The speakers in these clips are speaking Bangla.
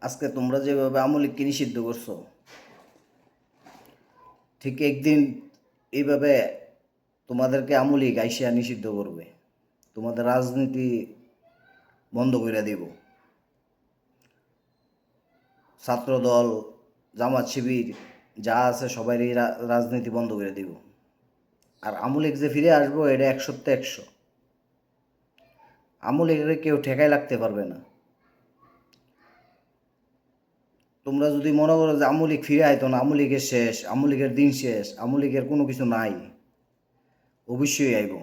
আজকে তোমরা যেভাবে আমলিককে নিষিদ্ধ করছো, ঠিক একদিন এইভাবে তোমাদেরকে আমলিক আইসা নিষিদ্ধ করবে, তোমাদের রাজনীতি বন্ধ করে দিব। ছাত্রদল, জামাত শিবির যা আছে সবারই রাজনীতি বন্ধ করে দিব। আর আমলিক যে ফিরে আসবো এটা 100-তে 100। আমলিকের কেউ ঠেকাই লাগতে পারবে না। তোমরা যদি মনে করো যে আমলিক ফিরে আইতো না, আমলিকের শেষ, আমলিকের দিন শেষ, আমলিকের কোনো কিছু নাই, অবশ্যই আইব।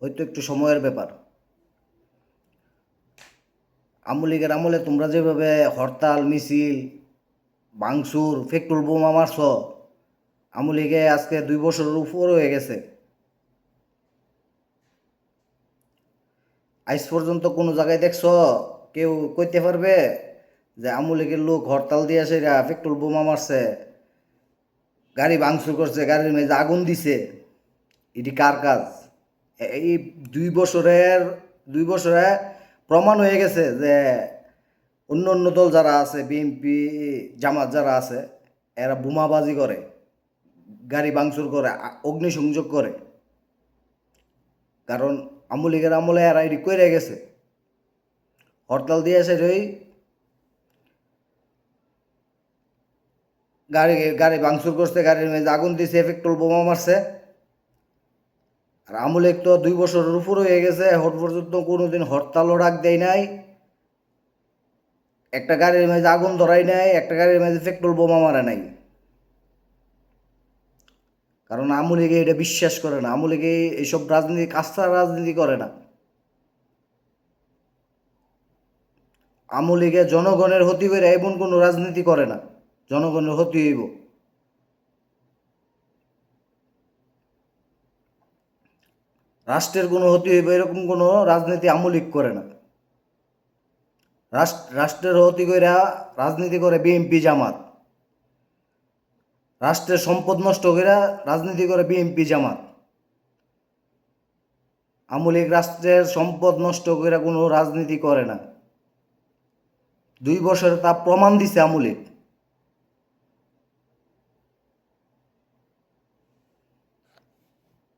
হয়তো একটু সময়ের ব্যাপার। আমলিগের আমলে তোমরা যেভাবে হরতাল, মিছিল, ভাঙচুর, পেট্রোল বোমা মারছ, আমলিগে আজকে 2 বছরের উপর হয়ে গেছে। আজ পর্যন্ত কোনো জায়গায় দেখছ কেউ কইতে পারবে যে আমলিগের লোক হরতাল দিয়ে সেরা পেট্রোল বোমা মারছে, গাড়ি ভাঙচুর করছে, গাড়ির মেঝে আগুন দিছে? এটি কার কাজ? এই 2 বছরে প্রমাণ হয়ে গেছে যে অন্য অন্য দল যারা আছে, বিএনপি, জামাত যারা আছে, এরা বোমাবাজি করে, গাড়ি ভাঙচুর করে, অগ্নিসংযোগ করে। কারণ আমলিগের আমলে এরা এটি কইরে গেছে। হরতাল দিয়েছে ওই গাড়ি গাড়ি ভাঙচুর করছে, গাড়ির মেঝে আগুন দিছে, পেট্রোল বোমা মারছে। আর আমলিগ তো 2 বছরের উপর হয়ে গেছে, এখন পর্যন্ত কোনোদিন হরতালও ডাক দেয় নাই, একটা গাড়ির মেঝে আগুন ধরাই নাই, একটা গাড়ির মেঝে পেট্রোল বোমা মারে নাই। কারণ আমলিগে এটা বিশ্বাস করে না, আমলিগে এইসব রাজনীতি, কাঁচা রাজনীতি করে না। আমলিগে জনগণের ক্ষতি করে এমন কোনো রাজনীতি করে না। জনগণের ক্ষতি হইব, রাষ্ট্রের কোনো ক্ষতি হইব, এরকম কোনো রাজনীতি আমলিগ করে না। রাষ্ট্রের ক্ষতি কইরা রাজনীতি করে বিএনপি, জামাত। রাষ্ট্রের সম্পদ নষ্ট কইরা রাজনীতি করে বিএনপি, জামাত। আমলিগ রাষ্ট্রের সম্পদ নষ্ট কইরা কোনো রাজনীতি করে না। 2 বছরে তা প্রমাণ দিছে আমলিগ।